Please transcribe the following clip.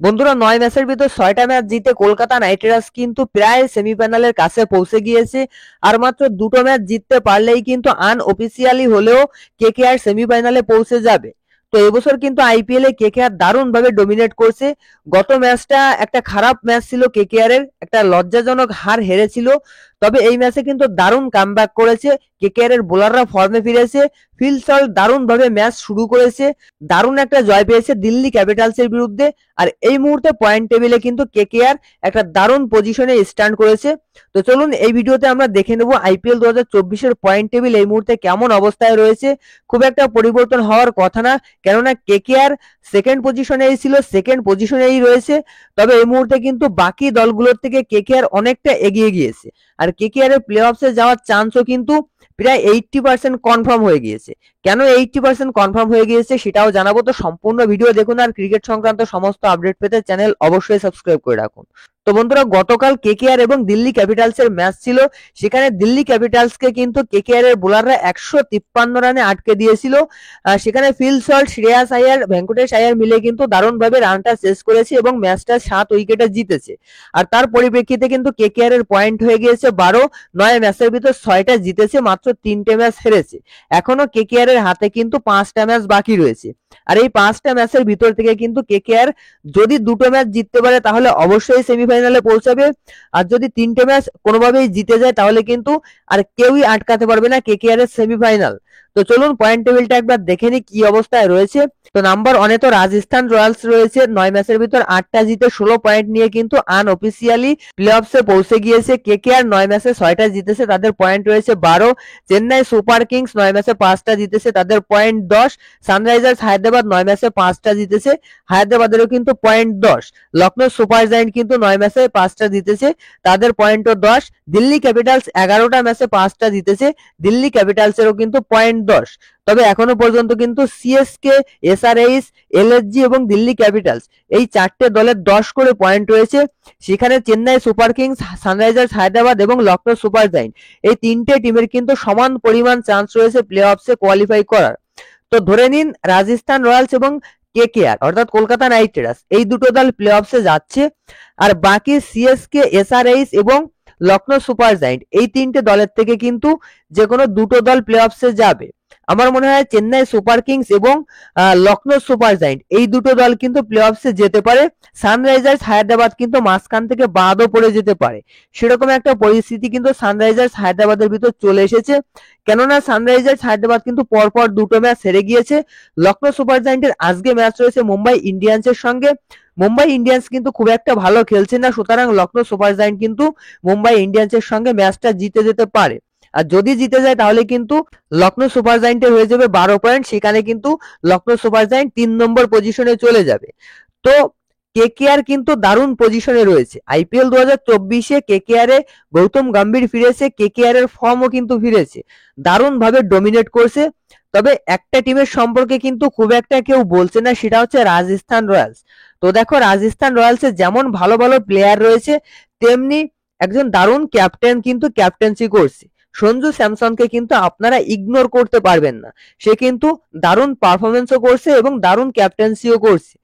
বন্ধুরা ৯ ম্যাচের ভিতর ৬টা ম্যাচ জিতে কলকাতা নাইট রাইডার্স কিন্তু প্রায় সেমিফাইনালের কাছে পৌঁছে গিয়েছে। আর মাত্র দুটো ম্যাচ জিততে পারলেই কিন্তু আনঅফিসিয়ালি হলেও কেকেআর সেমিফাইনালে পৌঁছে যাবে। তো এবছর কিন্তু আইপিএলে কেকেআর দারুণভাবে ডমিনেট করছে। গত ম্যাচটা একটা খারাপ ম্যাচ ছিল, কেকেআর এর একটা লজ্জাজনক হার হেরেছিল। তবে এই ম্যাচে কিন্তু দারুণ কামব্যাক করেছে, কেকেআর এর বোলাররা ফর্মে ফিরেছে, ফিল সল্ট দারুণভাবে ম্যাচ শুরু করেছে, দারুণ একটা জয় পেয়েছে দিল্লি ক্যাপিটালসের বিরুদ্ধে। আর এই মুহূর্তে পয়েন্ট টেবিলে কিন্তু কেকেআর একটা দারুণ পজিশনে স্ট্যান্ড করেছে। তো চলুন এই ভিডিওতে আমরা দেখে নেব আইপিএল 2024 এর পয়েন্ট টেবিল এই মুহূর্তে কেমন অবস্থায় রয়েছে। খুব একটা পরিবর্তন হওয়ার কথা না, কেননা কেকেআর সেকেন্ড পজিশনেই ছিল, সেকেন্ড পজিশনেই রয়েছে। তবে এই মুহূর্তে কিন্তু বাকি দলগুলোর থেকে কেকেআর অনেকটা এগিয়ে গিয়েছে। আর কেকেআর এর প্লে অফসে যাওয়ার চান্সও কিন্তু প্রায় 80% কনফার্ম হয়ে গিয়েছে। কেন 80% কনফার্ম হয়ে গিয়েছে সেটাও জানাবো। তো সম্পূর্ণ ভিডিও দেখুন আর ক্রিকেট সংক্রান্ত সমস্ত আপডেট পেতে চ্যানেল অবশ্যই সাবস্ক্রাইব করে রাখুন। তো বন্ধুরা, গতকাল কেকেআর এবং দিল্লি ক্যাপিটালস এর ম্যাচ ছিল। সেখানে দিল্লি ক্যাপিটালসকে কিন্তু কেকেআর এর বোলাররা 153 রানে আটকে দিয়েছিল। সেখানে ফিল সল্ট, শ্রেয়াস আইয়ার, ভেঙ্কটেশ আইয়ার মিলে কিন্তু দারুণভাবে রানটা শেষ করেছে এবং ম্যাচটা 7 উইকেটে জিতেছে। আর তার পরিপ্রেক্ষিতে কিন্তু কেকেআর এর পয়েন্ট হয়ে গিয়েছে 12। 9 ম্যাচের ভিতর 6টা জিতেছে, মাত্র 3টে ম্যাচ হেরেছে। এখনো কেকেআর এর হাতে কিন্তু 5টা ম্যাচ বাকি রয়েছে। আর এই 5টা ম্যাচের ভিতর থেকে কিন্তু কেকেআর যদি দুটো ম্যাচ জিততে পারে তাহলে অবশ্যই সেমিফাইনালে পৌঁছাবে। আর যদি 3টে ম্যাচ কোনোভাবেই জিতে যায় তাহলে কিন্তু আর কেউই আটকাতে পারবে না কেকেআর এর সেমিফাইনাল। তো চলুন পয়েন্ট টেবিলটা একবার দেখে নি কি অবস্থায় রয়েছে। তো নাম্বার 1-এ তো রাজস্থান রয়্যালস রয়েছে। 9 ম্যাচের ভিতর 8টা জিতে 16 পয়েন্ট নিয়ে কিন্তু আনঅফিসিয়ালি প্লে-অফসে পৌঁছে গিয়েছে। কেকেআর 9 ম্যাচে 6টা জিতেছে, তাদের পয়েন্ট রয়েছে 12। চেন্নাই সুপার কিংস 9 ম্যাচে 5টা জিতেছে, তাদের পয়েন্ট 10। সানরাইজার্স হায়দ্রাবাদ 9 ম্যাচে 5টা জিতেছে, হায়দ্রাবাদেরও কিন্তু পয়েন্ট 10। লখনৌ সুপার জায়ান্ট কিন্তু 9 ম্যাচে 5টা জিতেছে, তাদের পয়েন্টও 10। দিল্লি ক্যাপিটালস 11টা ম্যাচে 5টা জিতেছে, দিল্লি ক্যাপিটালসেরও কিন্তু পয়েন্ট 10। তবে এখনো পর্যন্ত কিন্তু সিএসকে, এসআরএইচ, এলএসজি এবং দিল্লি ক্যাপিটালস এই 4টে দলের 10 করে পয়েন্ট রয়েছে। সেখানে Chennai Super Kings, Sunrisers Hyderabad এবং লখনৌ সুপার জায়ান্ট এই 3টে টিমের কিন্তু সমান পরিমাণ চান্স রয়েছে প্লে অফসে কোয়ালিফাই করার। তো ধরে নিন রাজস্থান রয়্যালস এবং কেকেআর অর্থাৎ কলকাতা নাইট রাইডার্স এই দুটো দল প্লে অফসে যাচ্ছে। আর বাকি সিএসকে, এসআরএইচ এবং লখনৌ সুপার জায়ান্ট এই 3টে দলের থেকে কিন্তু যে কোনো দুটো দল প্লে অফসে যাবে। আমার মনে হয় চেন্নাই সুপার কিংস এবং লখনৌ সুপার জায়ান্ট এই দুটো দল কিন্তু প্লে অফসে যেতে পারে। সানরাইজার্স হায়দ্রাবাদ কিন্তু মাঝখান থেকে বাদও পড়ে যেতে পারে। সেরকম একটা পরিস্থিতি কিন্তু সানরাইজার্স হায়দ্রাবাদের ভিতর চলে এসেছে, কেননা সানরাইজার্স হায়দ্রাবাদ কিন্তু পরপর দুটো ম্যাচ হেরে গিয়েছে। লখনৌ সুপার জায়ান্টের আজকে ম্যাচ রয়েছে মুম্বাই ইন্ডিয়ান্সের সঙ্গে। মুম্বাই ইন্ডিয়ান্স কিন্তু খুব একটা ভালো খেলছে না, সুতরাং লখনৌ সুপার জায়ান্ট কিন্তু মুম্বাই ইন্ডিয়ান্সের সঙ্গে ম্যাচটা জিতে যেতে পারে। আর যদি জিতে যায় তাহলে কিন্তু লখনৌ সুপার জায়ান্টের হয়ে যাবে 12 পয়েন্ট, সেখানে কিন্তু লখনৌ সুপার জায়ান্ট 3 নম্বর পজিশনে চলে যাবে। তো কেকেআর কিন্তু দারুণ পজিশনে রয়েছে। আইপিএল 2024-এ কেকেআর এ গৌতম গম্ভীর ফিরেছে, কেকেআর এর ফর্মও কিন্তু ফিরেছে, দারুণ ভাবে ডমিনেট করছে। তবে একটা টিমের সম্পর্কে কিন্তু খুব একটা কেউ বলছে না, সেটা হচ্ছে রাজস্থান রয়্যালস। তো দেখো রাজস্থান রয়্যালসে যেমন ভালো ভালো প্লেয়ার রয়েছে তেমনি একজন দারুণ ক্যাপ্টেন কিন্তু ক্যাপ্টেন্সি করছে। সঞ্জু স্যামসনকে কিন্তু আপনারা ইগনোর করতে পারবেন না, সে কিন্তু দারুণ পারফরমেন্সও করছে এবং দারুণ ক্যাপ্টেন্সিও করছে।